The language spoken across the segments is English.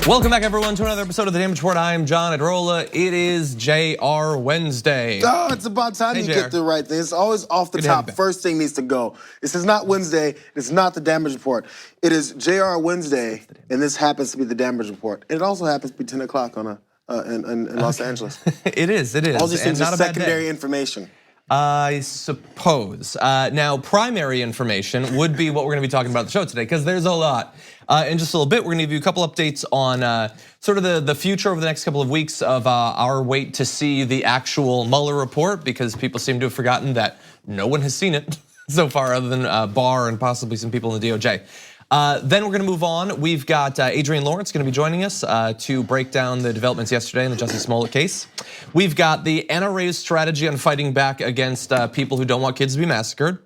Welcome back, everyone, to another episode of The Damage Report. I am John Adrola. It is Jayar Wednesday. Oh, it's about time you get the right thing. It's always off the top. First thing needs to go. This is not Wednesday. It's not The Damage Report. It is Jayar Wednesday, and this happens to be The Damage Report. It also happens to be 10 o'clock on in Los Angeles. It is. All these things are secondary information. I suppose. Now, primary information would be what we're gonna be talking about on the show today, because there's a lot. In just a little bit, we're gonna give you a couple updates on sort of the future over the next couple of weeks of our wait to see the actual Mueller report, because people seem to have forgotten that no one has seen it so far other than Barr and possibly some people in the DOJ. Then we're gonna move on. We've got Adrienne Lawrence gonna be joining us to break down the developments yesterday in the Jussie Smollett case. We've got the NRA's strategy on fighting back against people who don't want kids to be massacred.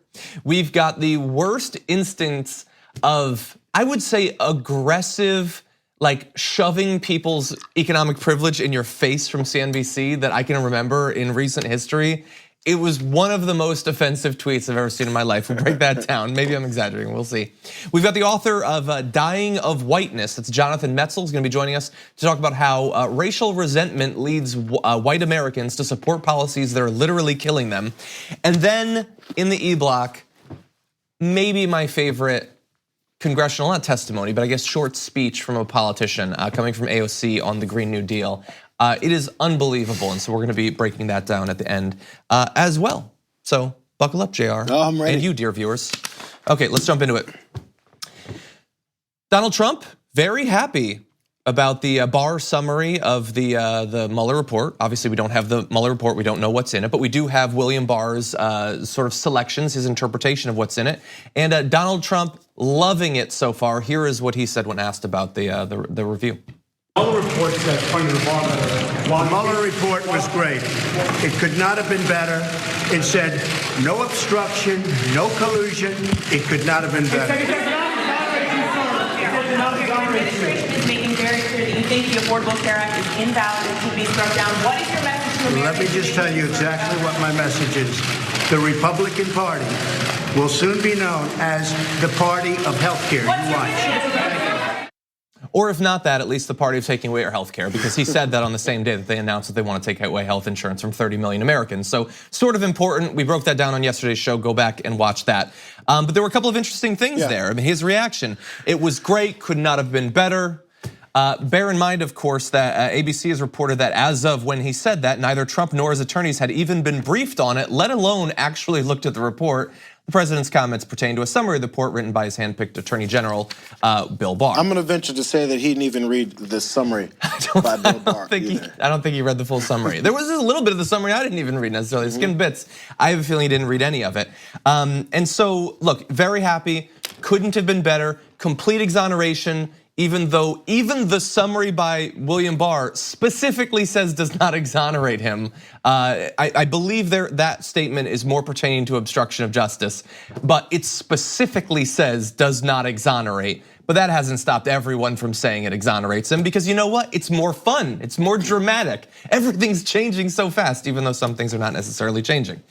We've got the worst instance of, I would say, aggressive, like shoving people's economic privilege in your face from CNBC that I can remember in recent history. It was one of the most offensive tweets I've ever seen in my life. We'll break that down. Maybe I'm exaggerating, we'll see. We've got the author of Dying of Whiteness, that's Jonathan Metzl, is gonna be joining us to talk about how racial resentment leads white Americans to support policies that are literally killing them. And then in the E-block, maybe my favorite congressional, not testimony, but I guess short speech from a politician coming from AOC on the Green New Deal. It is unbelievable, and so we're gonna be breaking that down at the end as well. So buckle up, Jayar. Oh, I'm ready. And you, dear viewers. Okay, let's jump into it. Donald Trump, very happy about the Barr summary of the Mueller report. Obviously, we don't have the Mueller report, we don't know what's in it, but we do have William Barr's sort of selections, his interpretation of what's in it. And Donald Trump loving it so far. Here is what he said when asked about the review. Mueller report said, pointing to the Barr letter. The Mueller report was great. It could not have been better. It said no obstruction, no collusion. It could not have been better. The administration is making very clear that you think the Affordable Care Act is invalid and should be struck down. What is your message to Americans? Let me just tell you exactly what my message is. The Republican Party will soon be known as the party of healthcare. You watch. Or if not that, at least the party of taking away our health care, because he said that on the same day that they announced that they want to take away health insurance from 30 million Americans. So sort of important. We broke that down on yesterday's show. Go back and watch that. But there were a couple of interesting things there. I mean, his reaction, it was great, could not have been better. Bear in mind, of course, that ABC has reported that as of when he said that, neither Trump nor his attorneys had even been briefed on it, let alone actually looked at the report. The president's comments pertain to a summary of the report written by his handpicked Attorney General, Bill Barr. I'm gonna venture to say that he didn't even read the summary by Bill Barr. I don't think he read the full summary. There was a little bit of the summary I didn't even read necessarily, skimmed bits. I have a feeling he didn't read any of it. And so, look, very happy, couldn't have been better, complete exoneration, even though even the summary by William Barr specifically says does not exonerate him. I believe that statement is more pertaining to obstruction of justice, but it specifically says does not exonerate. But that hasn't stopped everyone from saying it exonerates him, because you know what? It's more fun, it's more dramatic. Everything's changing so fast, even though some things are not necessarily changing.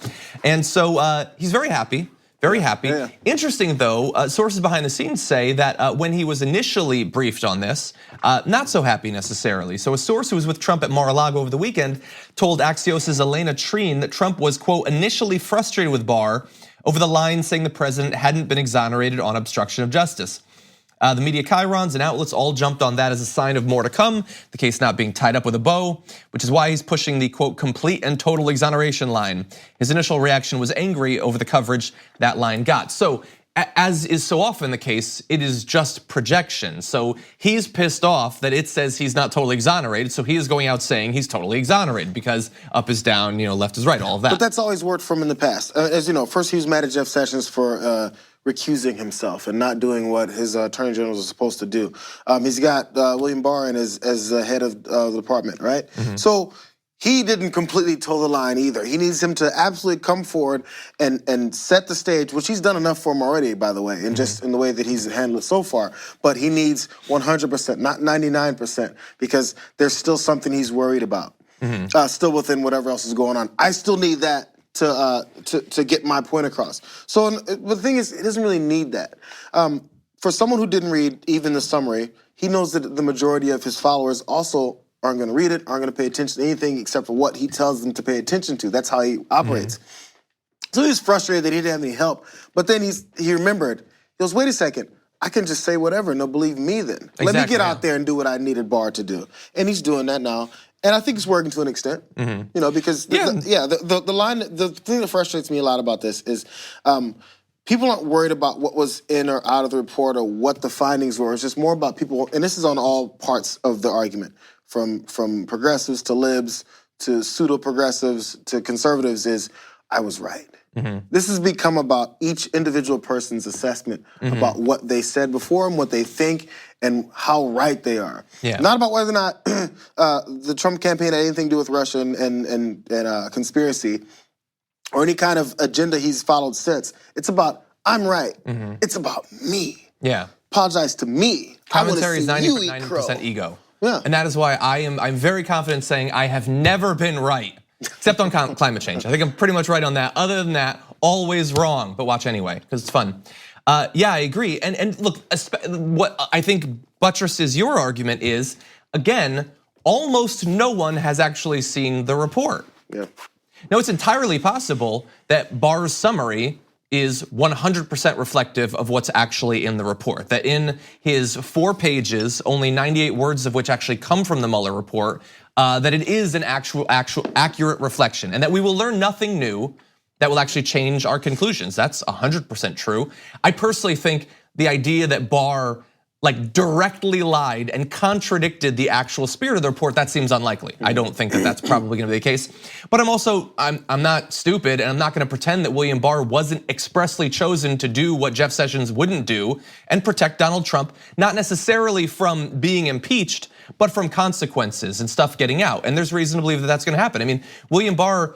And so he's very happy. Very happy. Yeah. Interesting though, sources behind the scenes say that when he was initially briefed on this, not so happy necessarily. So a source who was with Trump at Mar-a-Lago over the weekend told Axios' Elena Treen that Trump was, quote, initially frustrated with Barr over the line saying the president hadn't been exonerated on obstruction of justice. The media chyrons and outlets all jumped on that as a sign of more to come, the case not being tied up with a bow, which is why he's pushing the, quote, complete and total exoneration line. His initial reaction was angry over the coverage that line got. So, as is so often the case, it is just projection. So he's pissed off that it says he's not totally exonerated, so he is going out saying he's totally exonerated, because up is down, left is right, all of that. But that's always worked for him in the past. As you know, first he was mad at Jeff Sessions for recusing himself and not doing what his attorney generals are supposed to do. He's got William Barr as the head of the department, right? So he didn't completely toe the line either. He needs him to absolutely come forward and set the stage, which he's done enough for him already, by the way, and just in the way that he's handled it so far. But he needs 100%, not 99%, because there's still something he's worried about, still within whatever else is going on. I still need that to get my point across. So the thing is, it doesn't really need that. for someone who didn't read even the summary, he knows that the majority of his followers also aren't going to read it, aren't going to pay attention to anything except for what he tells them to pay attention to. That's how he operates. So he was frustrated that he didn't have any help. But then he remembered. He goes, wait a second. I can just say whatever and they'll believe me then. Let me get out there and do what I needed Barr to do. And he's doing that now. And I think it's working to an extent, because the thing that frustrates me a lot about this is people aren't worried about what was in or out of the report or what the findings were. It's just more about people, and this is on all parts of the argument, from progressives to libs to pseudo-progressives to conservatives, is I was right. This has become about each individual person's assessment about what they said before and what they think and how right they are. Not about whether or not the Trump campaign had anything to do with Russia and conspiracy or any kind of agenda he's followed since. It's about, I'm right. It's about me. Apologize to me. Commentary is 90% ego. And that is why I'm very confident saying I have never been right. Except on climate change. I think I'm pretty much right on that. Other than that, always wrong. But watch anyway, because it's fun. Yeah, I agree. And look, what I think buttresses your argument is, again, almost no one has actually seen the report. Now, it's entirely possible that Barr's summary is 100% reflective of what's actually in the report. That in his 4 pages, only 98 words of which actually come from the Mueller report, that it is an actual accurate reflection, and that we will learn nothing new that will actually change our conclusions. That's 100% true. I personally think the idea that Barr directly lied and contradicted the actual spirit of the report, that seems unlikely. I don't think that that's probably gonna be the case. But I'm not stupid, and I'm not gonna pretend that William Barr wasn't expressly chosen to do what Jeff Sessions wouldn't do and protect Donald Trump, not necessarily from being impeached, but from consequences and stuff getting out. And there's reason to believe that that's gonna happen. I mean, William Barr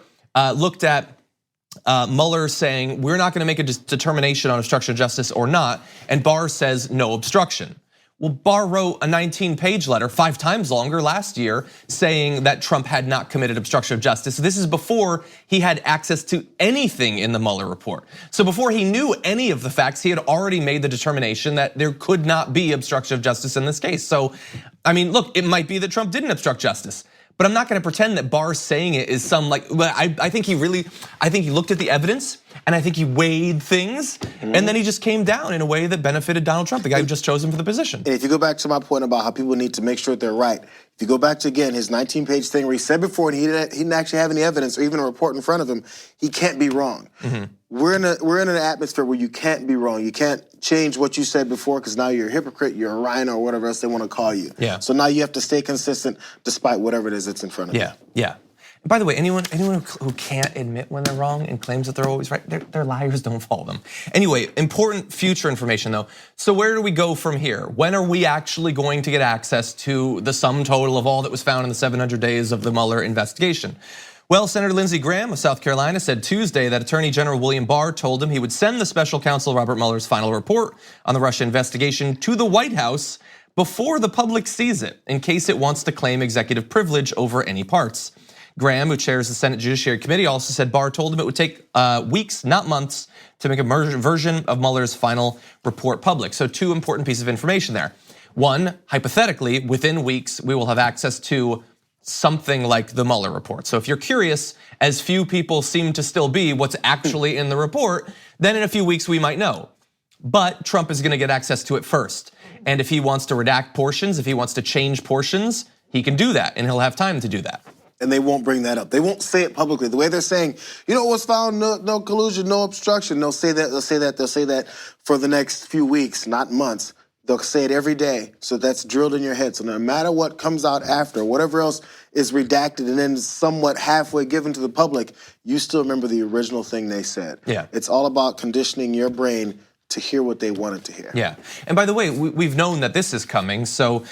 looked at Mueller saying, we're not gonna make a determination on obstruction of justice or not, and Barr says no obstruction. Well, Barr wrote a 19-page letter, 5 times longer last year, saying that Trump had not committed obstruction of justice. This is before he had access to anything in the Mueller report. So before he knew any of the facts, he had already made the determination that there could not be obstruction of justice in this case. So, I mean, look, it might be that Trump didn't obstruct justice, but I'm not gonna pretend that Barr saying it is some I think he looked at the evidence and I think he weighed things and then he just came down in a way that benefited Donald Trump, the guy who just chose him for the position. And if you go back to my point about how people need to make sure that they're right, if you go back to, again, his 19-page thing where he said before and he didn't actually have any evidence or even a report in front of him, he can't be wrong. We're in an atmosphere where you can't be wrong. You can't change what you said before because now you're a hypocrite, you're a rhino, or whatever else they want to call you. So now you have to stay consistent despite whatever it is that's in front of you. And by the way, anyone who can't admit when they're wrong and claims that they're always right, they're liars, don't follow them. Anyway, important future information though. So where do we go from here? When are we actually going to get access to the sum total of all that was found in the 700 days of the Mueller investigation? Well, Senator Lindsey Graham of South Carolina said Tuesday that Attorney General William Barr told him he would send the special counsel Robert Mueller's final report on the Russia investigation to the White House before the public sees it, in case it wants to claim executive privilege over any parts. Graham, who chairs the Senate Judiciary Committee, also said Barr told him it would take weeks, not months, to make a version of Mueller's final report public. So 2 important pieces of information there. 1, hypothetically, within weeks, we will have access to something like the Mueller report. So if you're curious, as few people seem to still be, what's actually in the report, then in a few weeks we might know. But Trump is gonna get access to it first. And if he wants to redact portions, if he wants to change portions, he can do that, and he'll have time to do that. And they won't bring that up. They won't say it publicly. The way they're saying, you know what's found, no collusion, no obstruction. They'll say that for the next few weeks, not months. They'll say it every day, so that's drilled in your head. So no matter what comes out after, whatever else is redacted and then somewhat halfway given to the public, you still remember the original thing they said. It's all about conditioning your brain to hear what they wanted to hear. And by the way, we've known that this is coming. So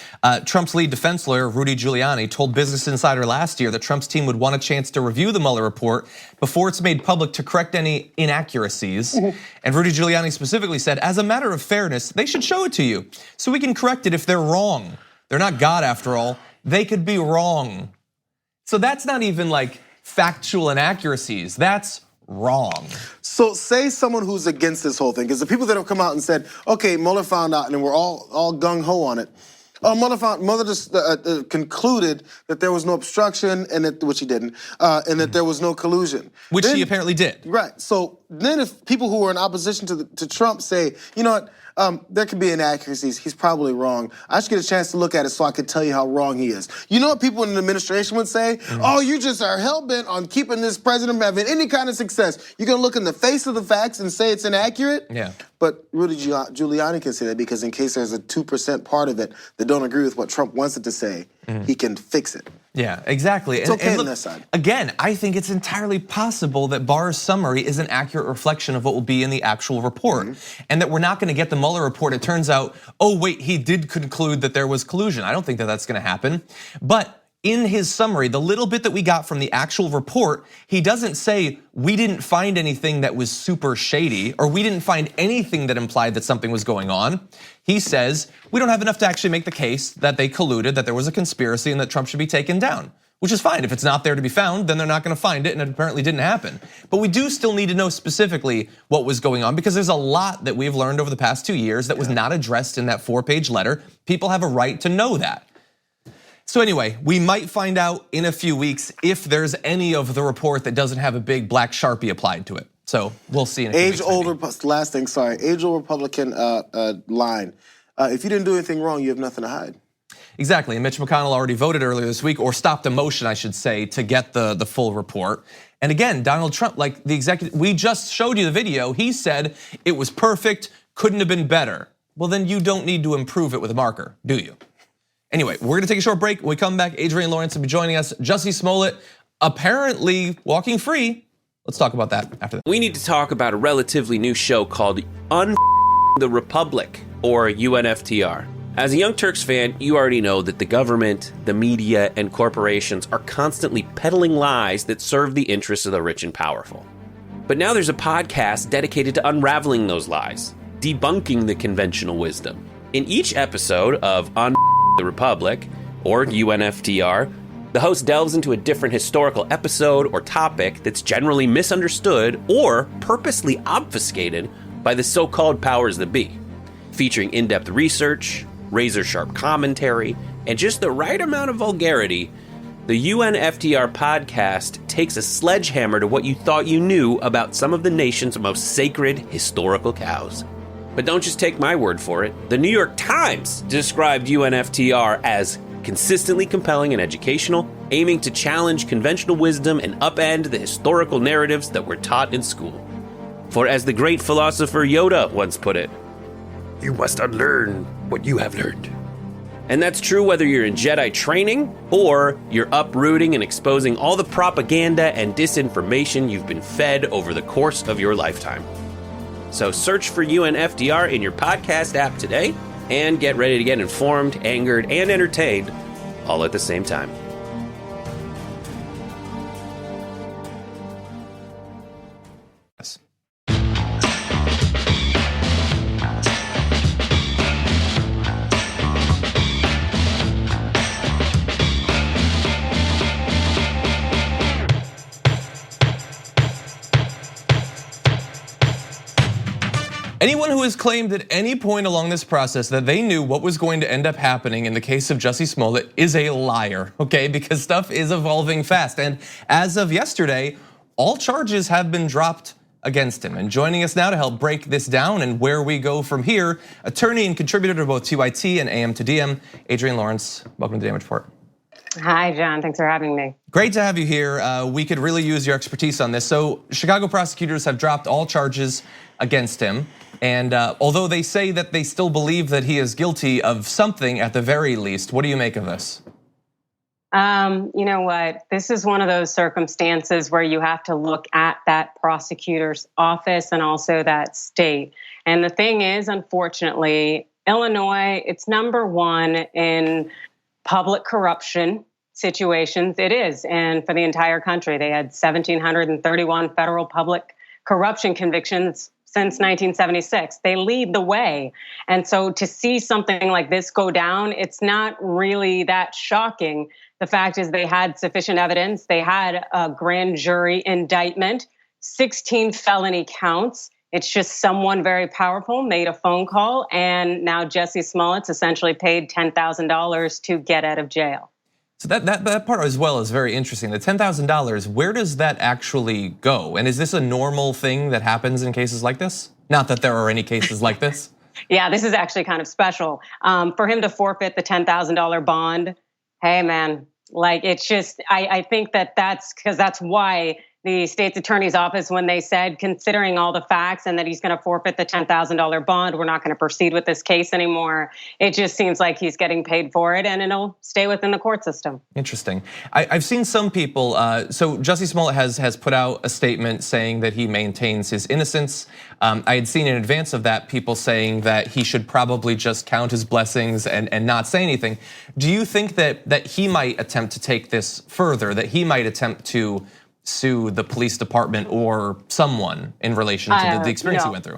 Trump's lead defense lawyer, Rudy Giuliani, told Business Insider last year that Trump's team would want a chance to review the Mueller report before it's made public to correct any inaccuracies. And Rudy Giuliani specifically said, as a matter of fairness, they should show it to you so we can correct it if they're wrong. They're not God after all. They could be wrong. So that's not even like factual inaccuracies. That's wrong. So say someone who's against this whole thing, because the people that have come out and said, okay, Mueller found out, and we're all gung-ho on it. Mueller just concluded that there was no obstruction, which he didn't, and that there was no collusion. Which he apparently did. Right. So then if people who are in opposition to Trump say, you know what, there could be inaccuracies, he's probably wrong. I should get a chance to look at it so I can tell you how wrong he is. You know what people in the administration would say? Oh, you just are hell-bent on keeping this president from having any kind of success. You're gonna look in the face of the facts and say it's inaccurate? Yeah. But Rudy Giuliani can say that because in case there's a 2% part of it that don't agree with what Trump wants it to say, he can fix it. Yeah, exactly. It's okay on that side. Again, I think it's entirely possible that Barr's summary is an accurate reflection of what will be in the actual report, and that we're not going to get the Mueller report. It turns out, oh wait, he did conclude that there was collusion. I don't think that that's going to happen. But in his summary, the little bit that we got from the actual report, he doesn't say we didn't find anything that was super shady, or we didn't find anything that implied that something was going on. He says we don't have enough to actually make the case that they colluded, that there was a conspiracy, and that Trump should be taken down. Which is fine. If it's not there to be found, then they're not gonna find it, and it apparently didn't happen. But we do still need to know specifically what was going on, because there's a lot that we've learned over the past 2 years that was not addressed in that 4-page letter. People have a right to know that. So anyway, we might find out in a few weeks if there's any of the report that doesn't have a big black Sharpie applied to it. So we'll see in a few weeks. Age-old Republican line. If you didn't do anything wrong, you have nothing to hide. Exactly, and Mitch McConnell already voted earlier this week, or stopped a motion, I should say, to get the full report. And again, Donald Trump, like the executive, we just showed you the video, he said it was perfect, couldn't have been better. Well, then you don't need to improve it with a marker, do you? Anyway, we're gonna take a short break. When we come back, Adrienne Lawrence will be joining us. Jussie Smollett apparently walking free. Let's talk about that after that. We need to talk about a relatively new show called the Republic, or UNFTR. As a Young Turks fan, you already know that the government, the media, and corporations are constantly peddling lies that serve the interests of the rich and powerful. But now there's a podcast dedicated to unraveling those lies, debunking the conventional wisdom. In each episode of the Republic, or UNFTR, the host delves into a different historical episode or topic that's generally misunderstood or purposely obfuscated by the so-called powers that be, featuring in-depth research, razor-sharp commentary, and just the right amount of vulgarity. The UNFTR podcast takes a sledgehammer to what you thought you knew about some of the nation's most sacred historical cows. But don't just take my word for it. The New York Times described UNFTR as consistently compelling and educational, aiming to challenge conventional wisdom and upend the historical narratives that were taught in school. For as the great philosopher Yoda once put it, you must unlearn what you have learned. And that's true whether you're in Jedi training or you're uprooting and exposing all the propaganda and disinformation you've been fed over the course of your lifetime. So search for UNFTR in your podcast app today and get ready to get informed, angered, and entertained all at the same time. Anyone who has claimed at any point along this process that they knew what was going to end up happening in the case of Jussie Smollett is a liar, okay? Because stuff is evolving fast. And as of yesterday, all charges have been dropped against him. And joining us now to help break this down and where we go from here, attorney and contributor to both TYT and AM to DM, Adrienne Lawrence. Welcome to the Damage Report. Hi, John. Thanks for having me. Great to have you here. We could really use your expertise on this. So Chicago prosecutors have dropped all charges against him. And although they say that they still believe that he is guilty of something at the very least, what do you make of this? You know what? This is one of those circumstances where you have to look at that prosecutor's office and also that state. And the thing is, unfortunately, Illinois, it's number one in public corruption situations. It is. And for the entire country, they had 1,731 federal public corruption convictions since 1976. They lead the way. And so to see something like this go down, it's not really that shocking. The fact is they had sufficient evidence. They had a grand jury indictment. 16 felony counts. It's just someone very powerful made a phone call, and now Jussie Smollett's essentially paid $10,000 to get out of jail. So that part as well is very interesting. The $10,000, where does that actually go? And is this a normal thing that happens in cases like this? Not that there are any cases like this. Yeah, this is actually kind of special. For him to forfeit the $10,000 bond, hey man, like it's just, I think that's because that's why the state's attorney's office, when they said, considering all the facts and that he's going to forfeit the $10,000 bond, we're not going to proceed with this case anymore. It just seems like he's getting paid for it and it'll stay within the court system. Interesting. I've seen some people, so Jussie Smollett has put out a statement saying that he maintains his innocence. I had seen in advance of that people saying that he should probably just count his blessings and not say anything. Do you think that he might attempt to take this further, that he might attempt to sue the police department or someone in relation to the experience he went through?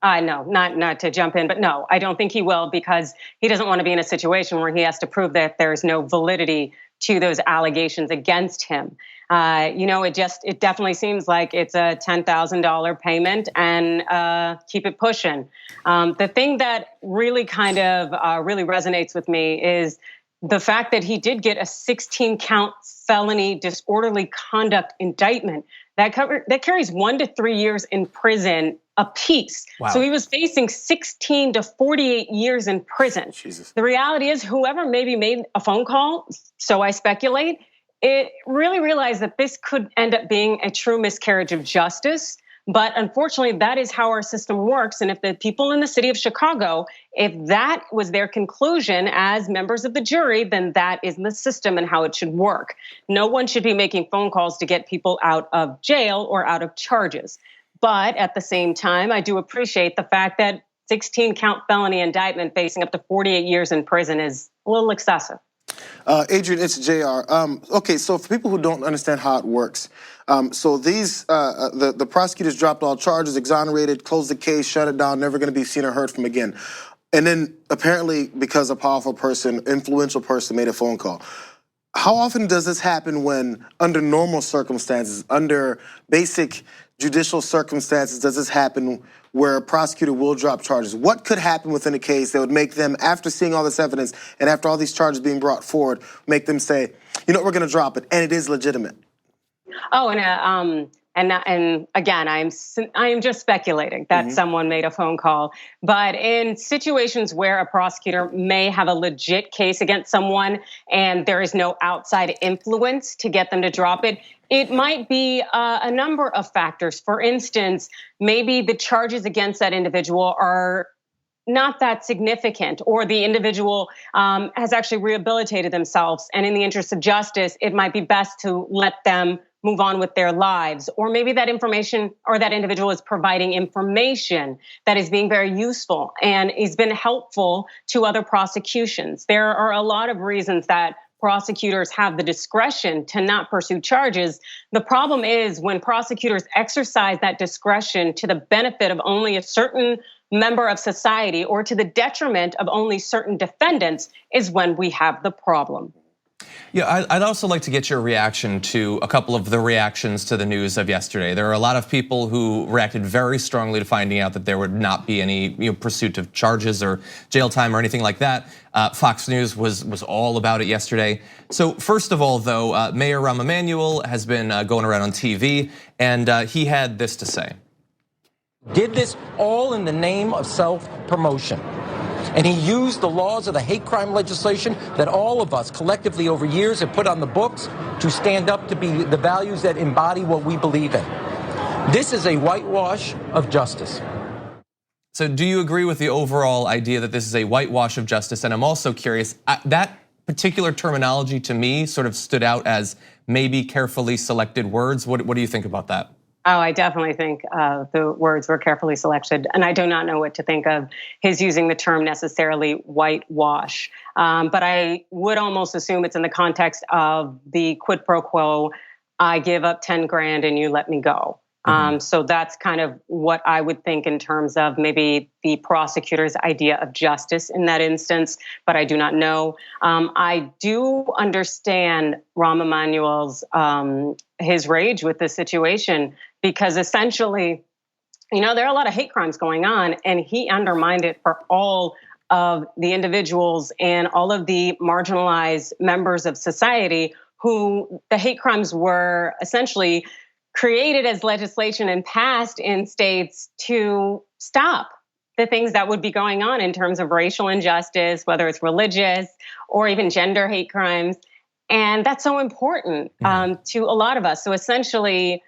No, not to jump in, but no, I don't think he will, because he doesn't want to be in a situation where he has to prove that there's no validity to those allegations against him. It definitely seems like it's a $10,000 payment, and keep it pushing. The thing that really kind of really resonates with me is the fact that he did get a 16-count felony disorderly conduct indictment that carries 1 to 3 years in prison apiece. Wow. So he was facing 16 to 48 years in prison. Jesus. The reality is, whoever maybe made a phone call, so I speculate, it really realized that this could end up being a true miscarriage of justice. But unfortunately, that is how our system works. And if the people in the city of Chicago, if that was their conclusion as members of the jury, then that is the system and how it should work. No one should be making phone calls to get people out of jail or out of charges. But at the same time, I do appreciate the fact that 16-count felony indictment facing up to 48 years in prison is a little excessive. Adrienne, it's Jayar. Okay, so for people who don't understand how it works, so these the prosecutors dropped all charges, exonerated, closed the case, shut it down, never going to be seen or heard from again. And then apparently, because a powerful person, influential person, made a phone call. How often does this happen when, under normal circumstances, under basic judicial circumstances, does this happen where a prosecutor will drop charges? What could happen within a case that would make them, after seeing all this evidence and after all these charges being brought forward, make them say, you know, we're going to drop it, and it is legitimate? Oh, and again, I am just speculating that someone made a phone call. But in situations where a prosecutor may have a legit case against someone and there is no outside influence to get them to drop it, it might be a number of factors. For instance, maybe the charges against that individual are not that significant, or the individual has actually rehabilitated themselves, and in the interest of justice, it might be best to let them move on with their lives. Or maybe that information or that individual is providing information that is being very useful and has been helpful to other prosecutions. There are a lot of reasons that prosecutors have the discretion to not pursue charges. The problem is when prosecutors exercise that discretion to the benefit of only a certain member of society or to the detriment of only certain defendants is when we have the problem. Yeah, I'd also like to get your reaction to a couple of the reactions to the news of yesterday. There are a lot of people who reacted very strongly to finding out that there would not be any pursuit of charges or jail time or anything like that. Fox News was all about it yesterday. So first of all, though, Mayor Rahm Emanuel has been going around on TV, and he had this to say. Did this all in the name of self-promotion. And he used the laws of the hate crime legislation that all of us collectively over years have put on the books to stand up to be the values that embody what we believe in. This is a whitewash of justice. So do you agree with the overall idea that this is a whitewash of justice? And I'm also curious, that particular terminology to me sort of stood out as maybe carefully selected words. What do you think about that? Oh, I definitely think the words were carefully selected, and I do not know what to think of his using the term necessarily whitewash. But I would almost assume it's in the context of the quid pro quo, I give up 10 grand and you let me go. So that's kind of what I would think in terms of maybe the prosecutor's idea of justice in that instance, but I do not know. I do understand Rahm Emanuel's his rage with this situation. because essentially, there are a lot of hate crimes going on, and he undermined it for all of the individuals and all of the marginalized members of society who the hate crimes were essentially created as legislation and passed in states to stop the things that would be going on in terms of racial injustice, whether it's religious or even gender hate crimes. And that's so important to a lot of us. So essentially,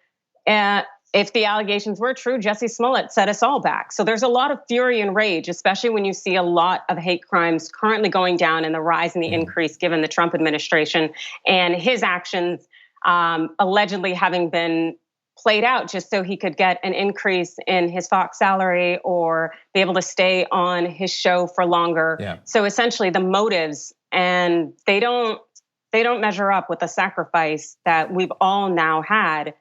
if the allegations were true, Jussie Smollett set us all back. So there's a lot of fury and rage, especially when you see a lot of hate crimes currently going down and the rise and the increase given the Trump administration and his actions allegedly having been played out just so he could get an increase in his Fox salary or be able to stay on his show for longer. Yeah. So essentially the motives, and they don't measure up with the sacrifice that we've all now had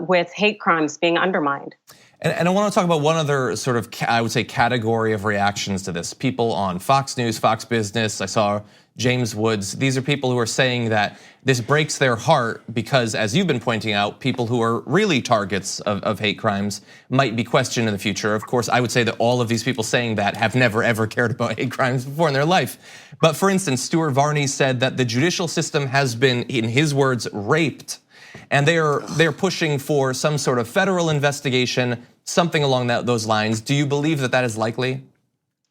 with hate crimes being undermined. And I want to talk about one other sort of, I would say, category of reactions to this. People on Fox News, Fox Business, I saw James Woods. These are people who are saying that this breaks their heart because, as you've been pointing out, people who are really targets of hate crimes might be questioned in the future. Of course, I would say that all of these people saying that have never ever cared about hate crimes before in their life. But for instance, Stuart Varney said that the judicial system has been, in his words, raped. And they're pushing for some sort of federal investigation, something along those lines. Do you believe that is likely?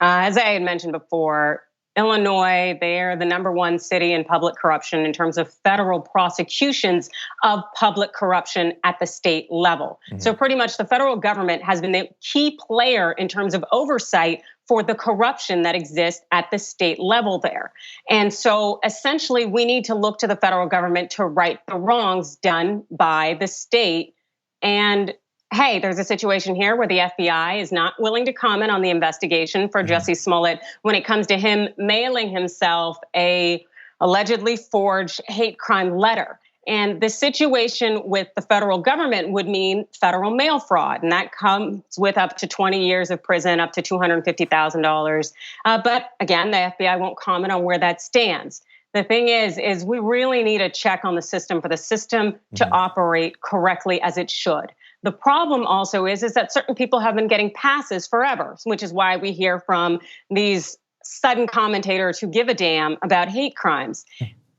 As I had mentioned before, Illinois, they're the #1 city in public corruption in terms of federal prosecutions of public corruption at the state level. So pretty much the federal government has been the key player in terms of oversight for the corruption that exists at the state level there. And so essentially we need to look to the federal government to right the wrongs done by the state. And hey, there's a situation here where the FBI is not willing to comment on the investigation for Jussie Smollett when it comes to him mailing himself a allegedly forged hate crime letter. And the situation with the federal government would mean federal mail fraud, and that comes with up to 20 years of prison, up to $250,000. But again, the FBI won't comment on where that stands. The thing is we really need a check on the system for the system to operate correctly as it should. The problem also is that certain people have been getting passes forever, which is why we hear from these sudden commentators who give a damn about hate crimes.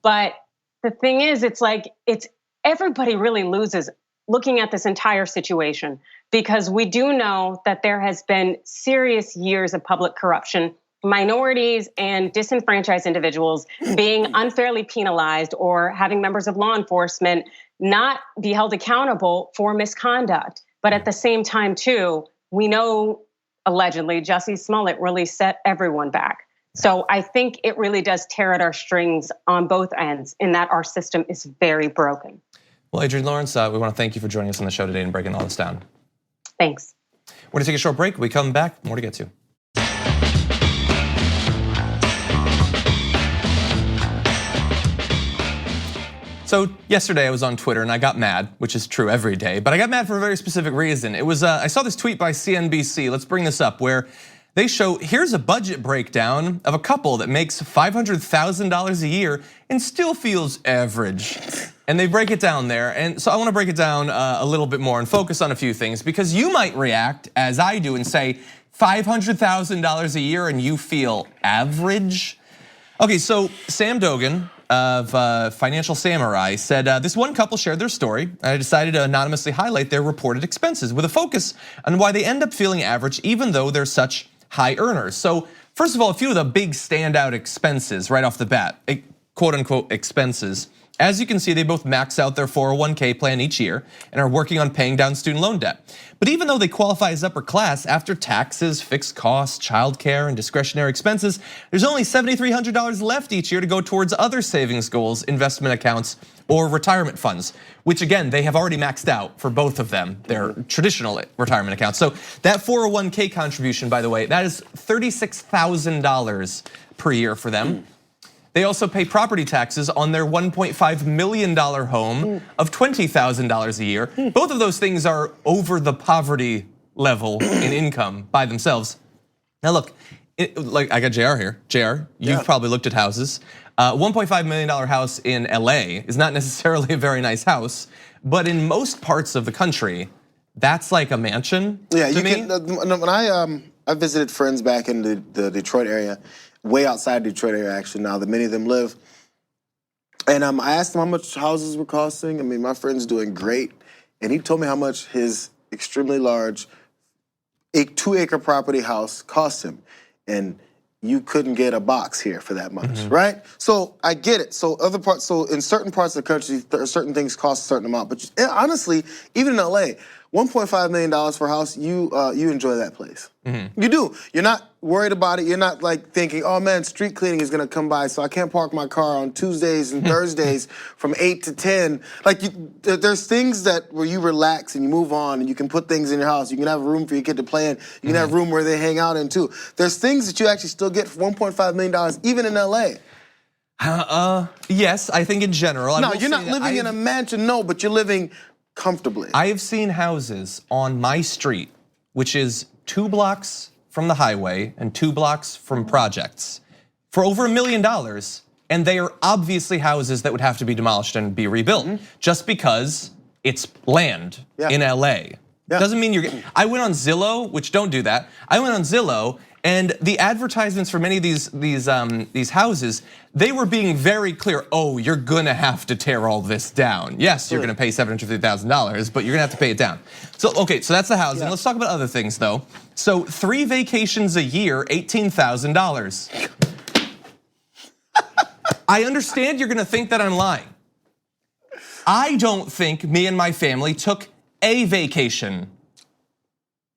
But the thing is, it's everybody really loses looking at this entire situation, because we do know that there has been serious years of public corruption, minorities and disenfranchised individuals being unfairly penalized or having members of law enforcement not be held accountable for misconduct. But at the same time, too, we know allegedly Jussie Smollett really set everyone back. So I think it really does tear at our strings on both ends in that our system is very broken. Well, Adrienne Lawrence, we want to thank you for joining us on the show today and breaking all this down. Thanks. We're going to take a short break. We come back, more to get to. So yesterday I was on Twitter and I got mad, which is true every day, but I got mad for a very specific reason. It was, I saw this tweet by CNBC, let's bring this up, where they show, here's a budget breakdown of a couple that makes $500,000 a year and still feels average. And they break it down there. And so I want to break it down a little bit more and focus on a few things, because you might react as I do and say, $500,000 a year and you feel average? Okay, so Sam Dogan of Financial Samurai said this one couple shared their story, and I decided to anonymously highlight their reported expenses with a focus on why they end up feeling average even though they're such high earners. So first of all, a few of the big standout expenses right off the bat, quote unquote expenses. As you can see, they both max out their 401k plan each year and are working on paying down student loan debt. But even though they qualify as upper class, after taxes, fixed costs, childcare, and discretionary expenses, there's only $7,300 left each year to go towards other savings goals, investment accounts, or retirement funds, which again, they have already maxed out for both of them, their traditional retirement accounts. So that 401k contribution, by the way, that is $36,000 per year for them. They also pay property taxes on their $1.5 million home of $20,000 a year. Both of those things are over the poverty level in income by themselves. Now look, like I got Jayar here. Jayar, you've probably looked at houses. $1.5 million house in LA is not necessarily a very nice house, but in most parts of the country, that's like a mansion. Yeah, to you me. can. When I visited friends back in the Detroit area, way outside Detroit area actually. Now that many of them live, and I asked him how much houses were costing. I mean, my friend's doing great, and he told me how much his extremely large 2-acre property house cost him, and you couldn't get a box here for that much, right? So I get it. So in certain parts of the country, certain things cost a certain amount. But honestly, even in LA, $1.5 million for a house, you enjoy that place. You do. You're not worried about it. You're not like thinking, oh man, street cleaning is gonna come by, so I can't park my car on Tuesdays and Thursdays from 8 to 10. Like there's things that where you relax and you move on, and you can put things in your house. You can have a room for your kid to play in. You can have a room where they hang out in too. There's things that you actually still get for $1.5 million, even in LA. Yes, I think in general. No, you're not living in a mansion, no, but you're living comfortably. I have seen houses on my street, which is 2 blocks from the highway and 2 blocks from projects, for over $1 million, and they are obviously houses that would have to be demolished and be rebuilt, just because it's land in LA. Doesn't mean you're getting. I went on Zillow, which don't do that. I went on Zillow, and the advertisements for many of these houses, they were being very clear. Oh, you're gonna have to tear all this down. Yes, you're gonna pay $750,000, but you're gonna have to pay it down. So okay, so that's the housing. Let's talk about other things though. So 3 vacations a year, $18,000. I understand you're gonna think that I'm lying. I don't think me and my family took a vacation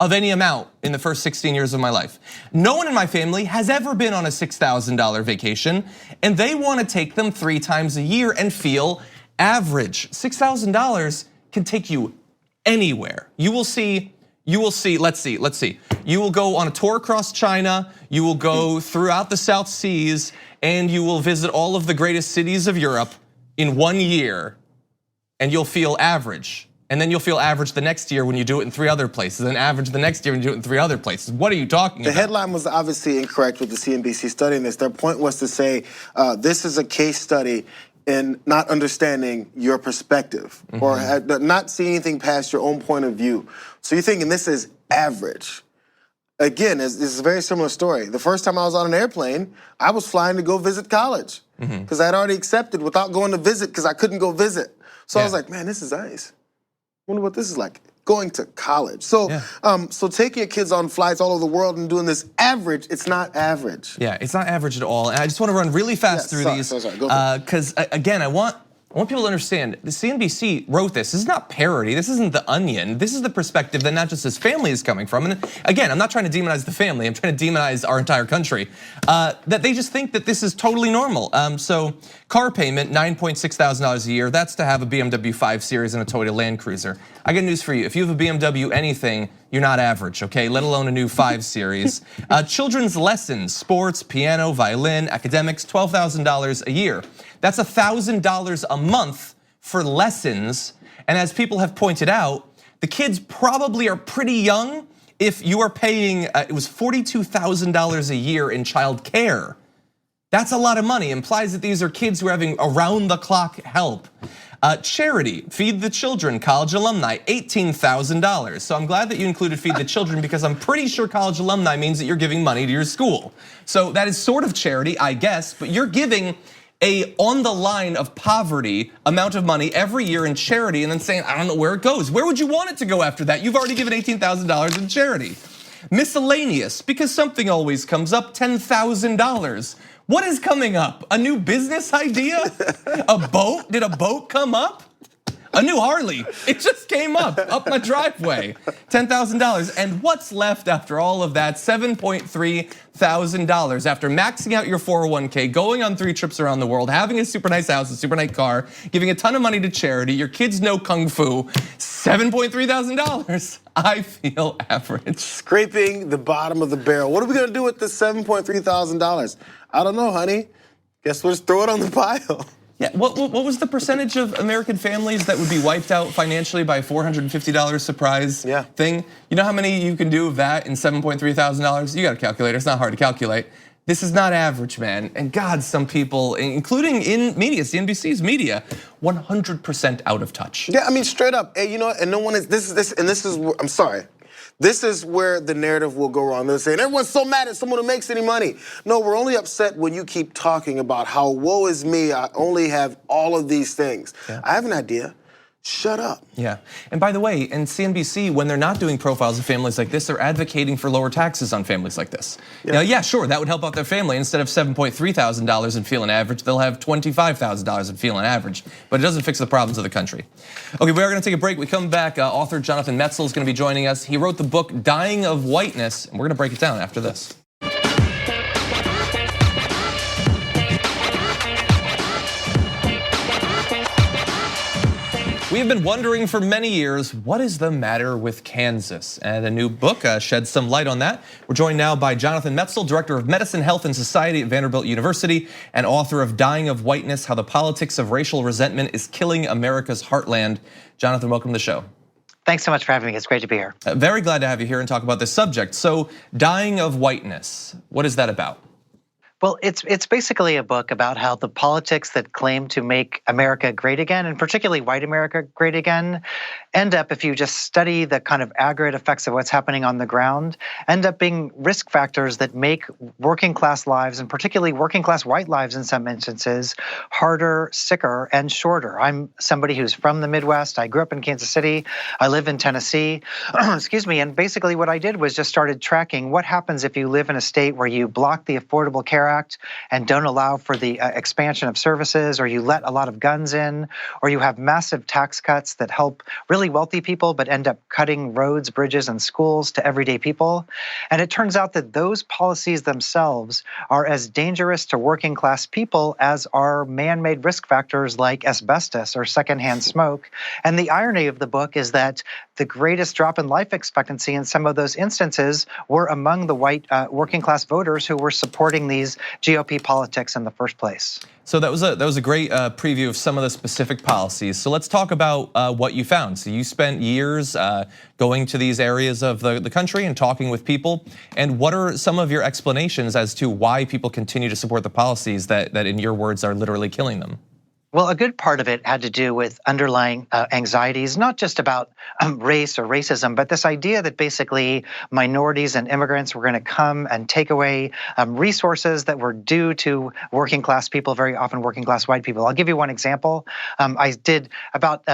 of any amount in the first 16 years of my life. No one in my family has ever been on a $6,000 vacation, and they wanna take them 3 times a year and feel average. $6,000 can take you anywhere. You will see, let's see. You will go on a tour across China, you will go throughout the South Seas, and you will visit all of the greatest cities of Europe in 1 year, and you'll feel average. And then you'll feel average the next year when you do it in 3 other places, and average the next year when you do it in 3 other places. What are you talking about? The headline was obviously incorrect with the CNBC studying this. Their point was to say, this is a case study in not understanding your perspective, or not seeing anything past your own point of view. So you're thinking this is average. Again, this is a very similar story. The first time I was on an airplane, I was flying to go visit college, because I had already accepted without going to visit, because I couldn't go visit. So I was like, man, this is nice. Wonder what this is like, going to college. So, so taking your kids on flights all over the world and doing this average, it's not average. Yeah, it's not average at all. And I just want to run really fast through these, because again, I want people to understand, the CNBC wrote this. This is not parody, this isn't The Onion. This is the perspective that not just his family is coming from. And again, I'm not trying to demonize the family, I'm trying to demonize our entire country. That they just think that this is totally normal. So car payment, $9,600 a year. That's to have a BMW 5 Series and a Toyota Land Cruiser. I got news for you. If you have a BMW anything, you're not average, okay? Let alone a new 5 Series. Children's lessons, sports, piano, violin, academics, $12,000 a year. That's $1,000 a month for lessons. And as people have pointed out, the kids probably are pretty young if you are paying, it was $42,000 a year in child care. That's a lot of money. Implies that these are kids who are having around the clock help. Charity, Feed the Children, college alumni, $18,000. So I'm glad that you included Feed the Children, because I'm pretty sure college alumni means that you're giving money to your school. So that is sort of charity, I guess, but you're giving a on the line of poverty amount of money every year in charity, and then saying, I don't know where it goes. Where would you want it to go after that? You've already given $18,000 in charity. Miscellaneous, because something always comes up, $10,000. What is coming up? A new business idea? A boat? Did a boat come up? A new Harley, it just came up my driveway. $10,000, and what's left after all of that? $7.3 thousand after maxing out your 401k, going on 3 trips around the world, having a super nice house, a super nice car, giving a ton of money to charity, your kids know kung fu, $7.3 thousand. I feel average. Scraping the bottom of the barrel. What are we gonna do with this $7.3 thousand? I don't know, honey. Guess we'll just throw it on the pile. Yeah, what was the percentage of American families that would be wiped out financially by a $450 surprise thing? You know how many you can do of that in $7.3 thousand? You got a calculator, it's not hard to calculate. This is not average, man. And God, some people, including in media, CNBC's media, 100% out of touch. Yeah, I mean, straight up. And you know, and no one is. This is. I'm sorry. This is where the narrative will go wrong. They're saying everyone's so mad at someone who makes any money. No, we're only upset when you keep talking about how woe is me. I only have all of these things. Yeah. I have an idea. Shut up. Yeah, and by the way, in CNBC, when they're not doing profiles of families like this, they're advocating for lower taxes on families like this. Yeah. Now, yeah, sure, that would help out their family. Instead of $7.3 thousand in feeling average, they'll have $25,000 in feeling average, but it doesn't fix the problems of the country. Okay, we are gonna take a break. We come back, author Jonathan Metzl is gonna be joining us. He wrote the book, Dying of Whiteness, and we're gonna break it down after this. We have been wondering for many years, what is the matter with Kansas? And a new book sheds some light on that. We're joined now by Jonathan Metzl, Director of Medicine, Health, and Society at Vanderbilt University, and author of Dying of Whiteness, How the Politics of Racial Resentment is Killing America's Heartland. Jonathan, welcome to the show. Thanks so much for having me, it's great to be here. Very glad to have you here and talk about this subject. So, Dying of Whiteness, what is that about? Well, it's basically a book about how the politics that claim to make America great again, and particularly white America great again, end up, if you just study the kind of aggregate effects of what's happening on the ground, end up being risk factors that make working class lives, and particularly working class white lives in some instances, harder, sicker, and shorter. I'm somebody who's from the Midwest. I grew up in Kansas City. I live in Tennessee. Excuse me. And basically what I did was just started tracking what happens if you live in a state where you block the Affordable Care Act and don't allow for the expansion of services, or you let a lot of guns in, or you have massive tax cuts that help really wealthy people but end up cutting roads, bridges, and schools to everyday people. And it turns out that those policies themselves are as dangerous to working class people as are man-made risk factors like asbestos or secondhand smoke. And the irony of the book is that the greatest drop in life expectancy in some of those instances were among the white working class voters who were supporting these GOP politics in the first place. So that was a great preview of some of the specific policies. So let's talk about what you found. So you spent years going to these areas of the country and talking with people. And what are some of your explanations as to why people continue to support the policies that in your words are literally killing them? Well, a good part of it had to do with underlying anxieties, not just about race or racism, but this idea that basically minorities and immigrants were going to come and take away resources that were due to working class people, very often working class white people. I'll give you one example. I did about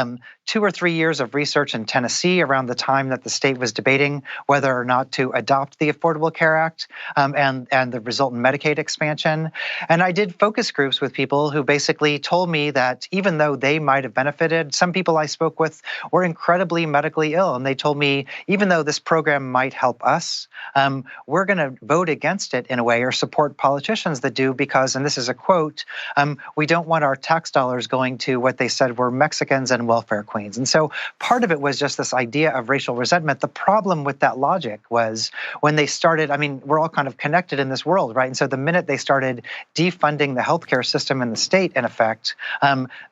2 or 3 years of research in Tennessee around the time that the state was debating whether or not to adopt the Affordable Care Act and the resultant Medicaid expansion. And I did focus groups with people who basically told me that even though they might have benefited, some people I spoke with were incredibly medically ill. And they told me, even though this program might help us, we're going to vote against it in a way or support politicians that do because, and this is a quote, we don't want our tax dollars going to what they said were Mexicans and welfare queens. And so part of it was just this idea of racial resentment. The problem with that logic was when they started, I mean, we're all kind of connected in this world, right? And so the minute they started defunding the healthcare system in the state, in effect,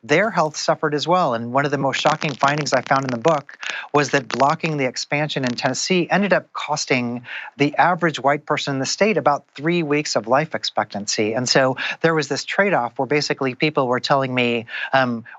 their health suffered as well. And one of the most shocking findings I found in the book was that blocking the expansion in Tennessee ended up costing the average white person in the state about 3 weeks of life expectancy. And so there was this trade-off where basically people were telling me,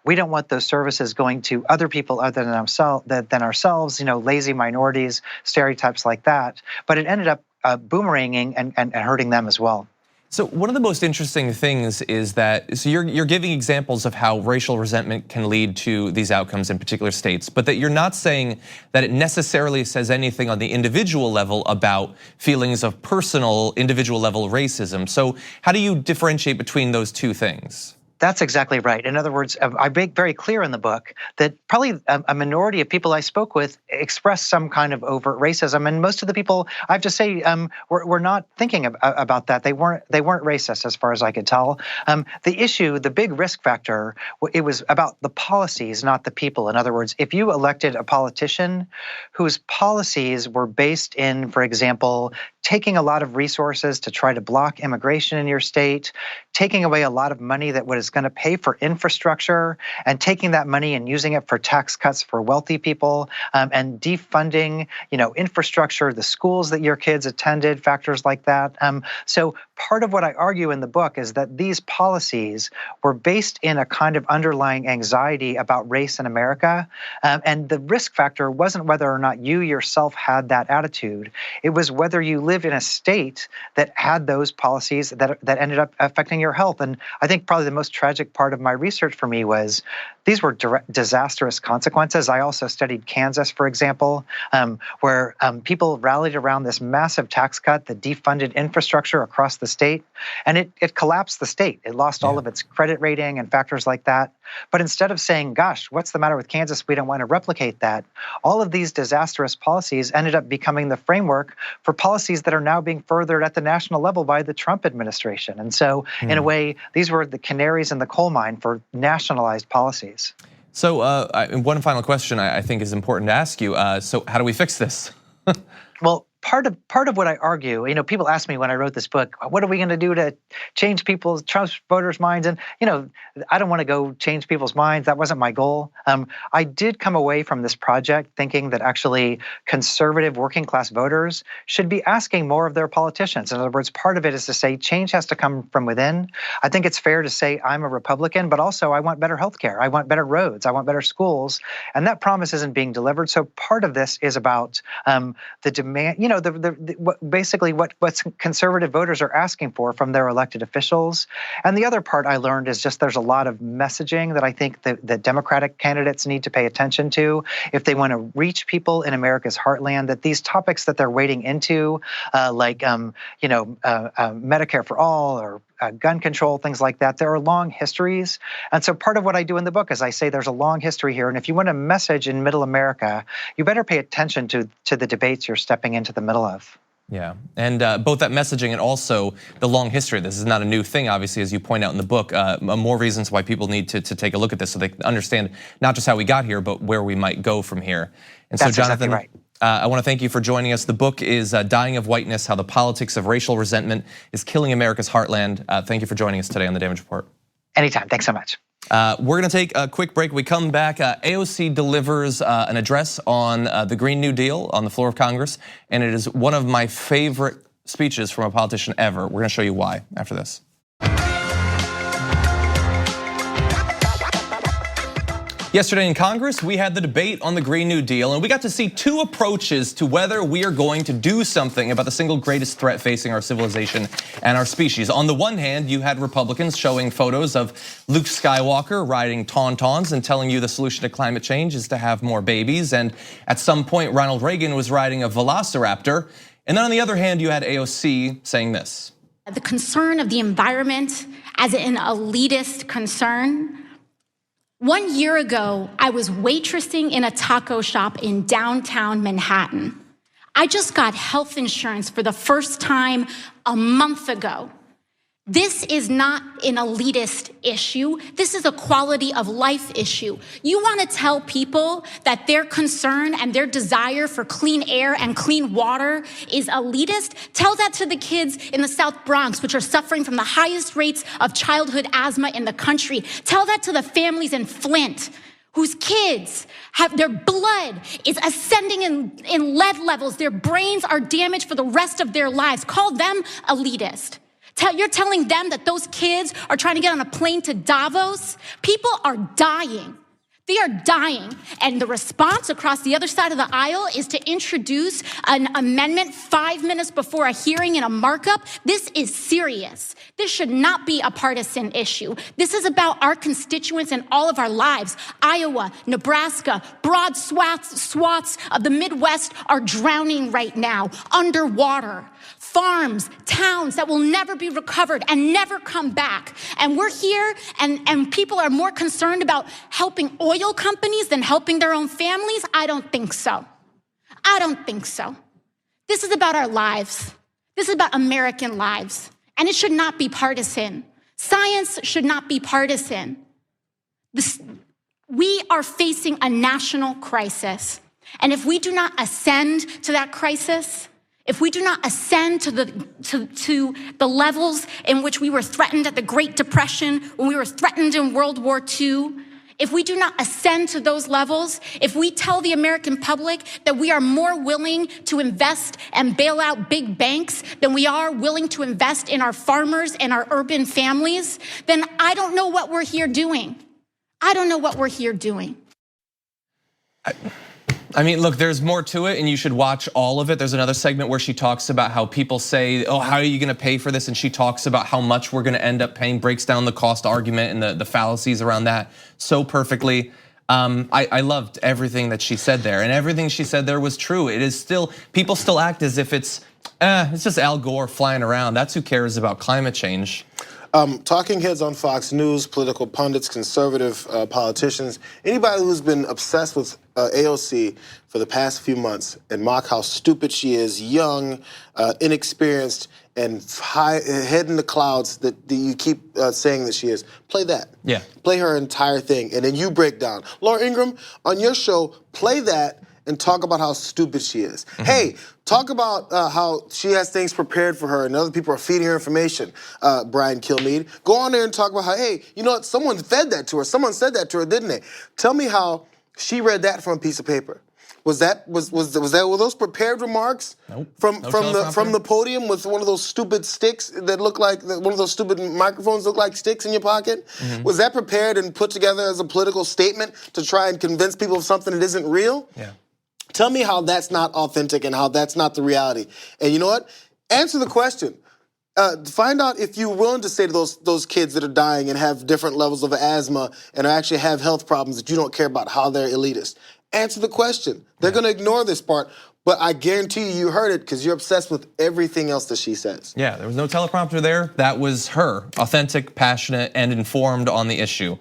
we don't want those services going to other people other than ourselves, you know, lazy minorities, stereotypes like that. But it ended up boomeranging and hurting them as well. So one of the most interesting things is that, so you're giving examples of how racial resentment can lead to these outcomes in particular states, but that you're not saying that it necessarily says anything on the individual level about feelings of personal, individual level racism. So how do you differentiate between those two things? That's exactly right. In other words, I make very clear in the book that probably a minority of people I spoke with expressed some kind of overt racism, and most of the people, I have to say, were not thinking about that. They weren't racist as far as I could tell. The issue, the big risk factor, it was about the policies, not the people. In other words, if you elected a politician whose policies were based in, for example, taking a lot of resources to try to block immigration in your state, taking away a lot of money that was going to pay for infrastructure and taking that money and using it for tax cuts for wealthy people and defunding, infrastructure, the schools that your kids attended, factors like that. So part of what I argue in the book is that these policies were based in a kind of underlying anxiety about race in America. And the risk factor wasn't whether or not you yourself had that attitude. It was whether you lived in a state that had those policies that ended up affecting your health. And I think probably the most tragic part of my research for me was these were disastrous consequences. I also studied Kansas, for example, where people rallied around this massive tax cut that defunded infrastructure across the state, and it collapsed the state. It lost all of its credit rating and factors like that. But instead of saying, gosh, what's the matter with Kansas? We don't want to replicate that. All of these disastrous policies ended up becoming the framework for policies that are now being furthered at the national level by the Trump administration. And so in a way, these were the canaries in the coal mine for nationalized policies. So one final question I think is important to ask you. So how do we fix this? Well, part of what I argue, people ask me when I wrote this book, what are we going to do to change Trump voters' minds? And, I don't want to go change people's minds. That wasn't my goal. I did come away from this project thinking that actually conservative working class voters should be asking more of their politicians. In other words, part of it is to say change has to come from within. I think it's fair to say I'm a Republican, but also I want better health care. I want better roads. I want better schools. And that promise isn't being delivered. So part of this is about the demand, basically what conservative voters are asking for from their elected officials. And the other part I learned is just there's a lot of messaging that I think that Democratic candidates need to pay attention to if they want to reach people in America's heartland, that these topics that they're wading into, like Medicare for all or gun control, things like that, there are long histories. And so part of what I do in the book is I say there's a long history here. And if you want a message in middle America, you better pay attention to the debates you're stepping into the middle of. Yeah, and both that messaging and also the long history. This is not a new thing, obviously, as you point out in the book. More reasons why people need to take a look at this so they can understand not just how we got here, but where we might go from here. And so, That's Jonathan, exactly right. I want to thank you for joining us. The book is Dying of Whiteness, How the Politics of Racial Resentment is Killing America's Heartland. Thank you for joining us today on The Damage Report. Anytime, thanks so much. We're gonna take a quick break. We come back, AOC delivers an address on the Green New Deal on the floor of Congress, and it is one of my favorite speeches from a politician ever. We're gonna show you why after this. Yesterday in Congress, we had the debate on the Green New Deal, and we got to see two approaches to whether we are going to do something about the single greatest threat facing our civilization and our species. On the one hand, you had Republicans showing photos of Luke Skywalker riding tauntauns and telling you the solution to climate change is to have more babies. And at some point, Ronald Reagan was riding a velociraptor. And then on the other hand, you had AOC saying this. The concern of the environment as an elitist concern. 1 year ago, I was waitressing in a taco shop in downtown Manhattan. I just got health insurance for the first time a month ago. This is not an elitist issue. This is a quality of life issue. You want to tell people that their concern and their desire for clean air and clean water is elitist? Tell that to the kids in the South Bronx, which are suffering from the highest rates of childhood asthma in the country. Tell that to the families in Flint whose kids have their blood is ascending in lead levels. Their brains are damaged for the rest of their lives. Call them elitist. You're telling them that those kids are trying to get on a plane to Davos? People are dying. They are dying. And the response across the other side of the aisle is to introduce an amendment 5 minutes before a hearing in a markup. This is serious. This should not be a partisan issue. This is about our constituents and all of our lives. Iowa, Nebraska, broad swaths of the Midwest are drowning right now, underwater. Farms, towns that will never be recovered and never come back. And we're here and people are more concerned about helping oil companies than helping their own families? I don't think so. I don't think so. This is about our lives. This is about American lives. And it should not be partisan. Science should not be partisan. We are facing a national crisis. And if we do not ascend to that crisis, if we do not ascend to the levels in which we were threatened at the Great Depression, when we were threatened in World War II, if we do not ascend to those levels, if we tell the American public that we are more willing to invest and bail out big banks than we are willing to invest in our farmers and our urban families, then I don't know what we're here doing. I don't know what we're here doing. I mean, look, there's more to it and you should watch all of it. There's another segment where she talks about how people say, oh, how are you gonna pay for this? And she talks about how much we're gonna end up paying, breaks down the cost argument and the fallacies around that so perfectly. I loved everything that she said there, and everything she said there was true. It is still, people still act as if it's just Al Gore flying around. That's who cares about climate change. Talking heads on Fox News, political pundits, conservative politicians, anybody who's been obsessed with AOC for the past few months and mock how stupid she is, young, inexperienced, and head in the clouds that you keep saying that she is. Play that. Yeah. Play her entire thing, and then you break down. Laura Ingraham, on your show, play that and talk about how stupid she is. Mm-hmm. Hey, talk about how she has things prepared for her and other people are feeding her information, Brian Kilmeade. Go on there and talk about how, hey, you know what, someone fed that to her. Someone said that to her, didn't they? Tell me how she read that from a piece of paper. Were those prepared remarks? Nope. From the podium with one of those stupid sticks that look like one of those stupid microphones look like sticks in your pocket? Mm-hmm. Was that prepared and put together as a political statement to try and convince people of something that isn't real? Yeah. Tell me how that's not authentic and how that's not the reality. And you know what? Answer the question. Find out if you're willing to say to those kids that are dying and have different levels of asthma and actually have health problems that you don't care about how they're elitist. Answer the question. They're going to ignore this part, but I guarantee you heard it because you're obsessed with everything else that she says. Yeah, there was no teleprompter there. That was her, authentic, passionate, and informed on the issue.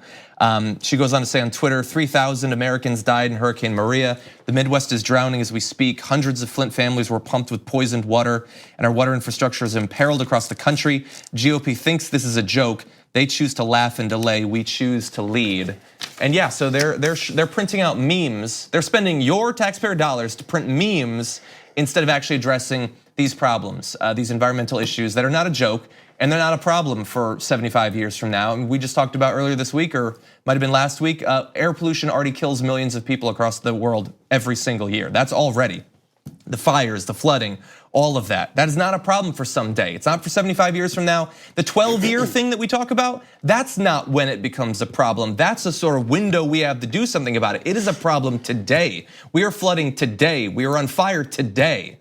She goes on to say on Twitter, 3,000 Americans died in Hurricane Maria. The Midwest is drowning as we speak. Hundreds of Flint families were pumped with poisoned water, and our water infrastructure is imperiled across the country. GOP thinks this is a joke. They choose to laugh and delay. We choose to lead. And yeah, so they're printing out memes. They're spending your taxpayer dollars to print memes instead of actually addressing these problems, these environmental issues that are not a joke. And they're not a problem for 75 years from now. And we just talked about earlier this week, or might have been last week, air pollution already kills millions of people across the world every single year. That's already. The fires, the flooding, all of that. That is not a problem for someday. It's not for 75 years from now. The 12-year thing that we talk about, that's not when it becomes a problem. That's a sort of window we have to do something about it. It is a problem today. We are flooding today. We are on fire today.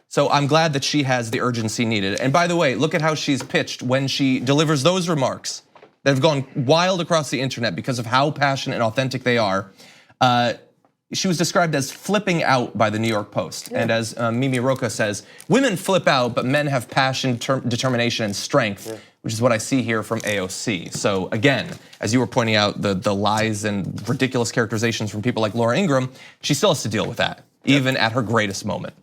So I'm glad that she has the urgency needed. And by the way, look at how she's pitched when she delivers those remarks that have gone wild across the internet because of how passionate and authentic they are. She was described as flipping out by the New York Post. Yeah. And as Mimi Roca says, women flip out, but men have passion, determination, and strength, which is what I see here from AOC. So again, as you were pointing out, the lies and ridiculous characterizations from people like Laura Ingraham, she still has to deal with that, even at her greatest moment.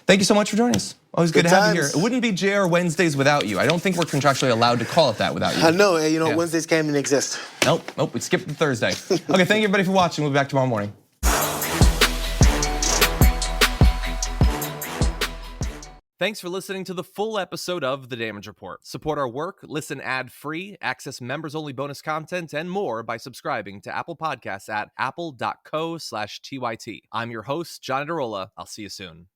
Thank you so much for joining us. Always good to have you here. It wouldn't be Jayar Wednesdays without you. I don't think we're contractually allowed to call it that without you. I know, you know, Wednesdays can't even exist. Nope, we skipped the Thursday. Okay, thank you everybody for watching. We'll be back tomorrow morning. Thanks for listening to the full episode of The Damage Report. Support our work, listen ad-free, access members-only bonus content, and more by subscribing to Apple Podcasts at apple.co/TYT. I'm your host, John Adarola. I'll see you soon.